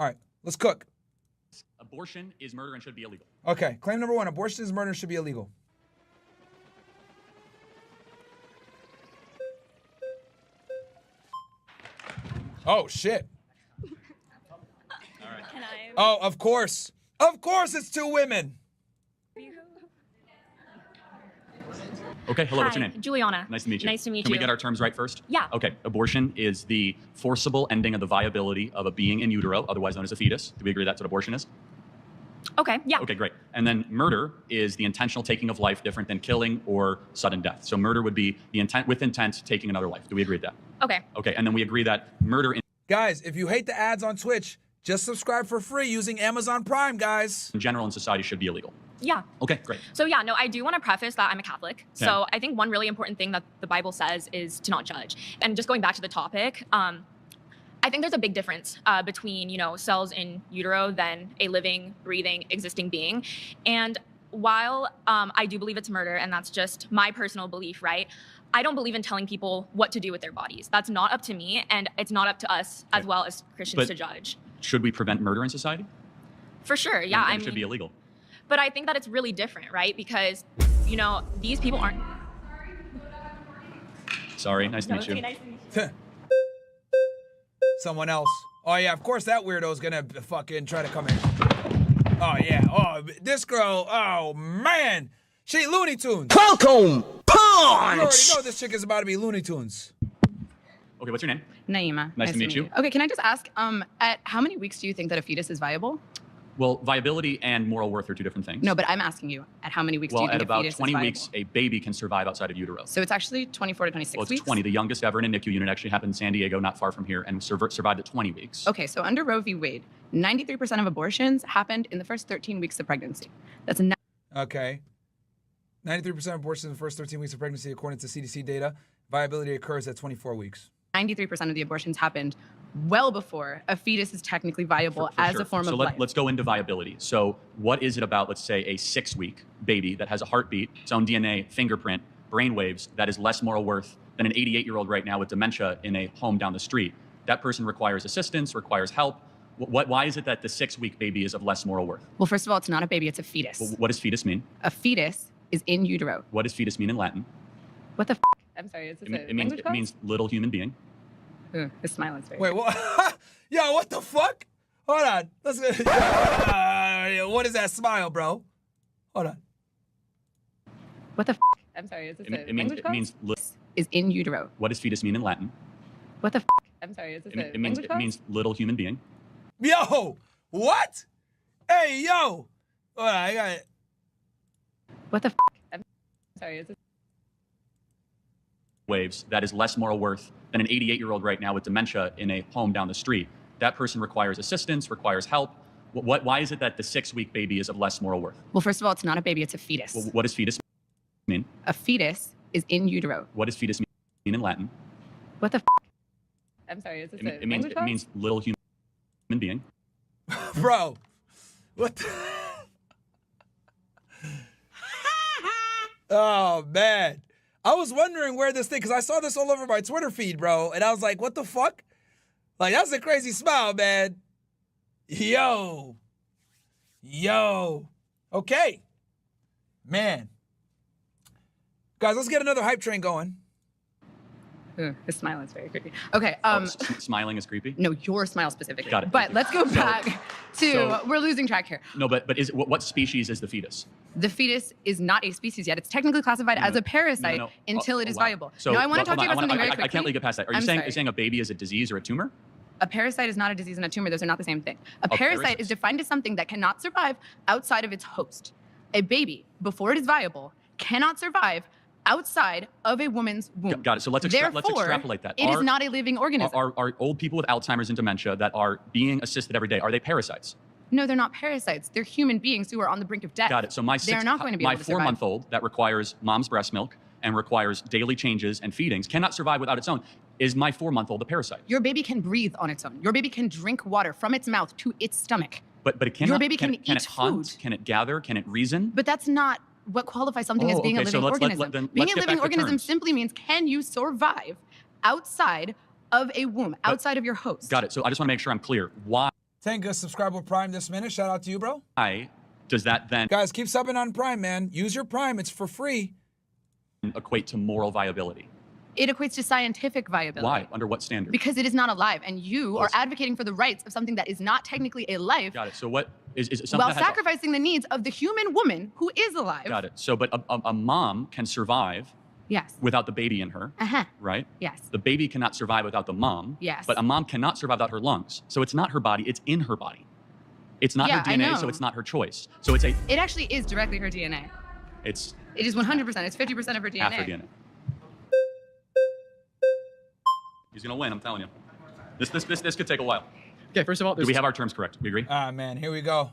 All right, let's cook. Abortion is murder and should be illegal. Okay, claim number 1, abortion is murder and should be illegal. Oh, shit. All right. Can I? Oh, of course. Of course it's 2 women. Okay, hello, what's your Hi, name? Juliana. Nice to meet you. Nice to meet Can you. we get our terms right first? Yeah. Okay, abortion is the forcible ending of the viability of a being in utero, otherwise known as a fetus. Do we agree that's what abortion is? Okay, yeah. Okay, great. And then murder is the intentional taking of life, different than killing or sudden death. So murder would be the intent, with intent, taking another life. Do we agree with that? Okay. Okay, and then we agree that murder Guys, if you hate the ads on Twitch, just subscribe for free using Amazon Prime, guys. in general in society should be illegal. Yeah. Okay, great. So yeah, no, I do want to preface that I'm a Catholic. Okay. So I think one really important thing that the Bible says is to not judge. And just going back to the topic, I think there's a big difference between, cells in utero than a living, breathing, existing being. And while I do believe it's murder, and that's just my personal belief, right? I don't believe in telling people what to do with their bodies. That's not up to me, and it's not up to us as well as Christians to judge. Should we prevent murder in society? For sure, yeah. Then it should be illegal. But I think that it's really different, right? Because, these people aren't. Sorry, nice to meet you. Nice to meet you. Someone else. Oh, yeah, of course that weirdo's gonna fucking try to come in. Oh, yeah. Oh, this girl, oh, man. She Looney Tunes. Welcome, You already punch! know this chick is about to be Looney Tunes. Okay, what's your name? Naima. Nice to meet you. Okay, can I just ask, at how many weeks do you think that a fetus is viable? Well, viability and moral worth are 2 different things. No, but I'm asking you, at how many weeks do you Well, think at about a fetus 20 is viable? weeks, a baby can survive outside of utero. So it's actually 24 to 26 Well, it's weeks? 20. The youngest ever in a NICU unit actually happened in San Diego, not far from here, and survived at 20 weeks. Okay, so under Roe v. Wade, 93% of abortions happened in the first 13 weeks of pregnancy. That's not Okay. 93% of abortions in the first 13 weeks of pregnancy, according to CDC data. Viability occurs at 24 weeks. 93% of the abortions happened well before a fetus is technically viable For as sure. a form so of life. let's go into viability. So what is it about, let's say, a 6-week baby that has a heartbeat, its own DNA, fingerprint, brainwaves, that is less moral worth than an 88-year-old right now with dementia in a home down the street? That person requires assistance, requires help. Why is it that the 6-week baby is of less moral worth? Well, first of all, it's not a baby, it's a fetus. Well, what does fetus mean? A fetus is in utero. What does fetus mean in Latin? What the f? I'm sorry, is this It means little human being. Ooh, the smile is very Wait, what? Yo, what the fuck? Hold on. Let's what is that smile, bro? Hold on. What the f? I'm sorry, is this It means is in utero. What does fetus mean in Latin? What the f? I'm sorry, is this It means little human being. Yo, what? Hey, yo. Hold on, I got it. What the f? I'm sorry, is this Waves that is less moral worth than an 88-year-old right now with dementia in a home down the street. That person requires assistance, requires help. Why is it that the 6-week baby is of less moral worth? Well, first of all, it's not a baby, it's a fetus. Well, what does fetus mean? A fetus is in utero. What does fetus mean in Latin? What the f? I'm sorry, is this It means little human being. Bro, what the? Oh, man. I was wondering where this thing, because I saw this all over my Twitter feed, bro, and I was like, what the fuck? Like, that's a crazy smile, man. Yo. Okay. Man. Guys, let's get another hype train going. Ooh, his smile is very creepy. Okay, Smiling is creepy? no, your smile specifically. Got it. But let's go back to, so- we're losing track here. No, but what species is the fetus? The fetus is not a species yet. It's technically classified as a parasite until it is wow. viable. So, no, I want to hold talk to you on, about something very quickly. I can't let you get past that. Are you saying a baby is a disease or a tumor? A parasite is not a disease and a tumor. Those are not the same thing. A parasite is defined as something that cannot survive outside of its host. A baby, before it is viable, cannot survive outside of a woman's womb. Got it. So let's extrapolate that. It is not a living organism. Are old people with Alzheimer's and dementia that are being assisted every day, are they parasites? No, they're not parasites. They're human beings who are on the brink of death. Got it. So they're not going to be able to survive. 4-month-old that requires mom's breast milk and requires daily changes and feedings cannot survive without its own. Is my 4-month-old a parasite? Your baby can breathe on its own. Your baby can drink water from its mouth to its stomach. But it cannot. Your baby can it eat hunt? food. Can it gather? Can it reason? But that's not what qualifies something as being a living organism. Being a living organism simply means, can you survive outside of a womb, outside of your host? Got it. So I just want to make sure I'm clear. Why Tenga, subscribe with Prime this minute. Shout out to you, bro. Does that then Guys, keep subbing on Prime, man. Use your Prime. It's for free. equate to moral viability? It equates to scientific viability. Why? Under what standard? Because it is not alive, and you are advocating for the rights of something that is not technically a life. Got it. So what is something while that has sacrificing the needs of the human woman who is alive. Got it. So, but a mom can survive Yes. without the baby in her, right? Yes. The baby cannot survive without the mom. Yes. But a mom cannot survive without her lungs. So it's not her body, it's in her body. It's not her I DNA, know. so it's not her choice. So it's It actually is directly her DNA. It is 100%. It's 50% of her DNA. half her DNA. He's gonna win, I'm telling you. This could take a while. Okay, first of all, Do we have our terms correct? We agree? Ah, man, here we go.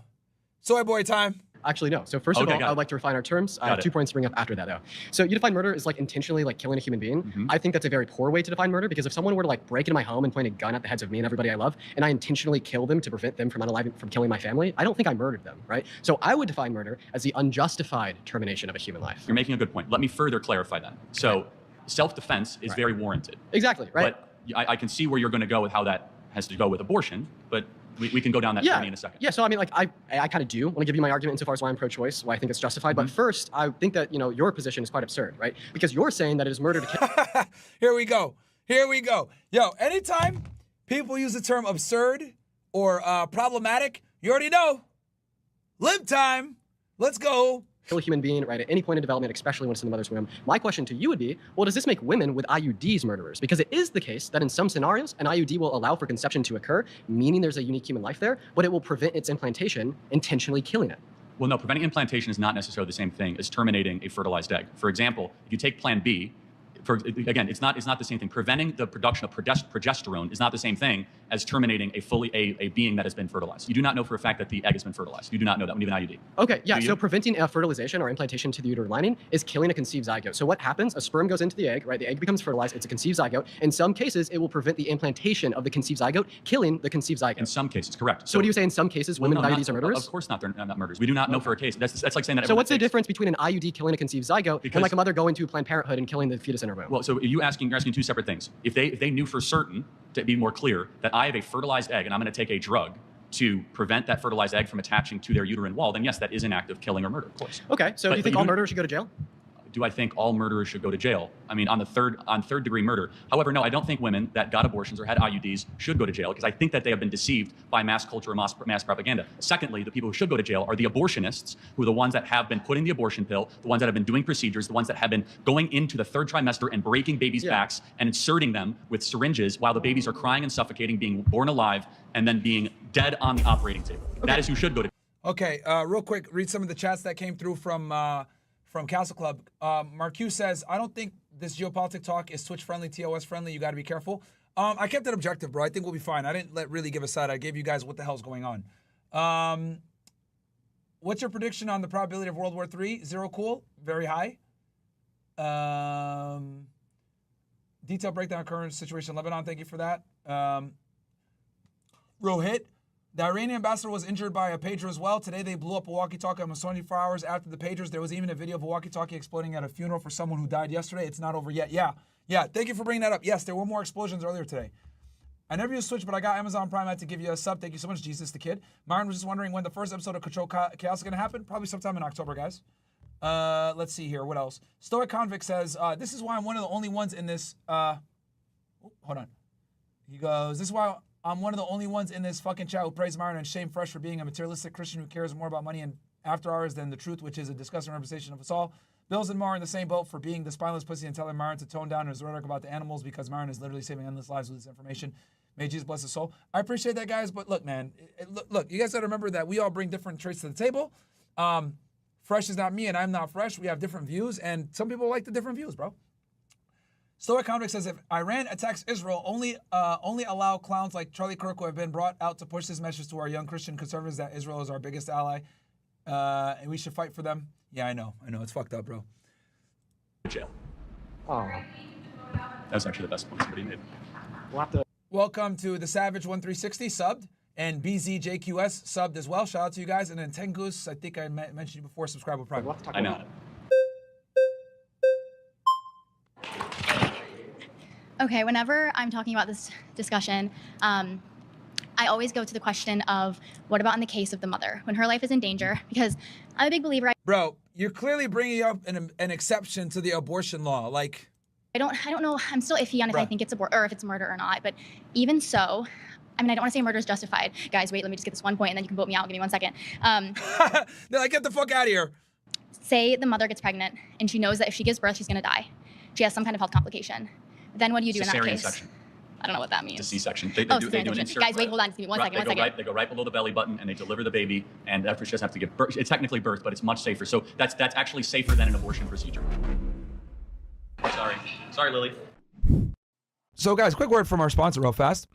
Soy boy time. Actually, no. So first of all, I would like to refine our terms. I have 2 points to bring up after that, though. So you define murder as like intentionally like killing a human being. I think that's a very poor way to define murder, because if someone were to like break into my home and point a gun at the heads of me and everybody I love, and I intentionally kill them to prevent them from killing my family, I don't think I murdered them, right? So I would define murder as the unjustified termination of a human life. You're making a good point. Let me further clarify that. So self-defense is very warranted. Exactly, right? But I can see where you're going to go with how that has to go with abortion, but we can go down that journey in a second. Yeah, so I mean, like, I kind of do want to give you my argument insofar as why I'm pro-choice, why I think it's justified. But first, I think that, your position is quite absurd, right? Because you're saying that it is murder to kill. Here we go. Here we go. Yo, anytime people use the term absurd or problematic, you already know. Lib time. Let's go. Kill a human being, right, at any point in development, especially when it's in the mother's womb. My question to you would be, well, does this make women with IUDs murderers? Because it is the case that in some scenarios, an IUD will allow for conception to occur, meaning there's a unique human life there, but it will prevent its implantation, intentionally killing it. Well, no, preventing implantation is not necessarily the same thing as terminating a fertilized egg. For example, if you take Plan B, again, it's not the same thing. Preventing the production of progesterone is not the same thing as terminating a being that has been fertilized. You do not know for a fact that the egg has been fertilized. You do not know that when you have an IUD. Okay, yeah, so preventing fertilization or implantation to the uterine lining is killing a conceived zygote. So what happens? A sperm goes into the egg, right? The egg becomes fertilized. It's a conceived zygote. In some cases, it will prevent the implantation of the conceived zygote, killing the conceived zygote. In some cases, correct. So what do you say in some cases, women with IUDs are murderers? Of course not, they're not murderers. We do not know for a case. That's like saying that. So what's the difference between an IUD killing a conceived zygote and like a mother going to Planned Parenthood and killing the fetus in her womb? Well, so you're asking 2 separate things. If they knew for certain, to be more clear, that I have a fertilized egg and I'm going to take a drug to prevent that fertilized egg from attaching to their uterine wall, then yes, that is an act of killing or murder, of course. Okay, so do you think all murderers should go to jail? Do I think all murderers should go to jail? I mean, on third degree murder. However, no, I don't think women that got abortions or had IUDs should go to jail, because I think that they have been deceived by mass culture and mass propaganda. Secondly, the people who should go to jail are the abortionists, who are the ones that have been putting the abortion pill, the ones that have been doing procedures, the ones that have been going into the 3rd trimester and breaking babies' backs and inserting them with syringes while the babies are crying and suffocating, being born alive, and then being dead on the operating table. Okay. That is who should go to jail. Okay, real quick, read some of the chats that came through from Castle Club. Marquette says, I don't think this geopolitic talk is Twitch friendly, TOS friendly. You got to be careful. I kept it objective, bro. I think we'll be fine. I didn't really give a side. I gave you guys what the hell's going on. What's your prediction on the probability of World War III? Zero cool, very high. Detailed breakdown of current situation in Lebanon. Thank you for that. Rohit. The Iranian ambassador was injured by a pager as well. Today they blew up a walkie-talkie almost 24 hours after the pagers. There was even a video of a walkie-talkie exploding at a funeral for someone who died yesterday. It's not over yet. Yeah. Thank you for bringing that up. Yes, there were more explosions earlier today. I never used Switch, but I got Amazon Prime. I had to give you a sub. Thank you so much, Jesus the Kid. Myron was just wondering when the first episode of Control Chaos is going to happen. Probably sometime in October, guys. Let's see here. What else? Stoic Convict says, this is why I'm one of the only ones in this... hold on. He goes, this is why... I'm one of the only ones in this fucking chat who praise Myron and shame Fresh for being a materialistic Christian who cares more about money and after hours than the truth, which is a disgusting representation of us all. Bills and Mar in the same boat for being the spineless pussy and telling Myron to tone down his rhetoric about the animals because Myron is literally saving endless lives with this information. May Jesus bless his soul. I appreciate that, guys, but look, man, look, you guys got to remember that we all bring different traits to the table. Fresh is not me and I'm not Fresh. We have different views, and some people like the different views, bro. Stoic Convict says, if Iran attacks Israel, only allow clowns like Charlie Kirk who have been brought out to push this message to our young Christian conservatives that Israel is our biggest ally, and we should fight for them. Yeah, I know. It's fucked up, bro. Jail. Oh. That was actually the best point somebody made. Welcome to the Savage 1360 subbed, and BZJQS subbed as well. Shout out to you guys. And then Tengus, I think I mentioned you before, subscribe with Prime. I know. Okay, whenever I'm talking about this discussion, I I always go to the question of what about in the case of the mother when her life is in danger? Because I'm a big believer. Bro, you're clearly bringing up an exception to the abortion law. Like, I don't know. I'm still iffy on if I think it's or if it's murder or not. But even so, I mean, I don't want to say murder is justified. Guys, wait, let me just get this one point, and then you can vote me out. Give me 1 second. They're like, get the fuck out of here. Say the mother gets pregnant, and she knows that if she gives birth, she's going to die. She has some kind of health complication. Then what do you do in that case? Section. I don't know what that means. It's a C-section. They do an insert. Guys, wait, hold on. Just give me one second. They go right below the belly button, and they deliver the baby. And after she doesn't have to give birth, it's technically birth, but it's much safer. So that's actually safer than an abortion procedure. Sorry, Lily. So, guys, quick word from our sponsor real fast.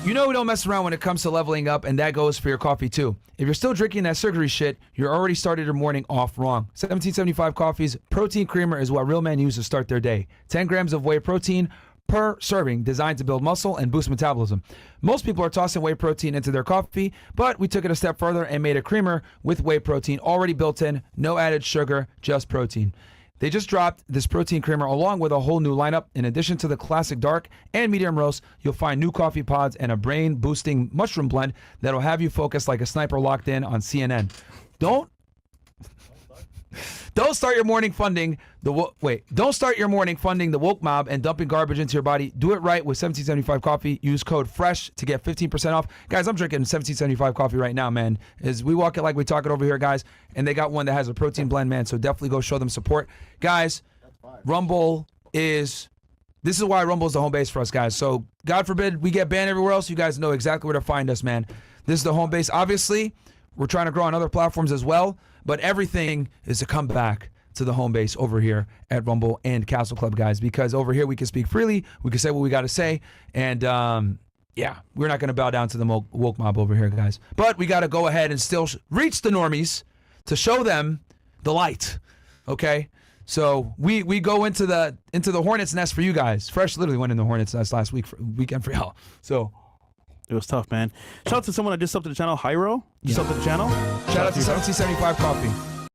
You know we don't mess around when it comes to leveling up, and that goes for your coffee too. If you're still drinking that sugary shit, you're already started your morning off wrong. 1775 Coffee's protein creamer is what real men use to start their day. 10 grams of whey protein per serving, designed to build muscle and boost metabolism. Most people are tossing whey protein into their coffee, but we took it a step further and made a creamer with whey protein already built in, no added sugar, just protein. They just dropped this protein creamer along with a whole new lineup. In addition to the classic dark and medium roast, you'll find new coffee pods and a brain-boosting mushroom blend that'll have you focused like a sniper locked in on CNN. Don't start your morning funding the woke mob and dumping garbage into your body. Do it right with 1775 Coffee. Use code FRESH to get 15% off. Guys, I'm drinking 1775 coffee right now, man. As we walk it like we talk it over here, guys, and they got one that has a protein blend, man. So definitely go show them support. Guys, Rumble this is why Rumble is the home base for us, guys. So God forbid we get banned everywhere else. You guys know exactly where to find us, man. This is the home base. Obviously, we're trying to grow on other platforms as well, but everything is to come back to the home base over here at Rumble and Castle Club, guys, because over here we can speak freely, we can say what we got to say, and yeah, we're not going to bow down to the woke mob over here, guys. But we got to go ahead and still reach the normies to show them the light, okay? So we go into the hornet's nest for you guys. Fresh literally went in the hornet's nest last weekend for y'all. So it was tough, man. Shout out to someone that just subbed to the channel, Hyro. Just subbed to the channel. Shout out to 1775 Coffee.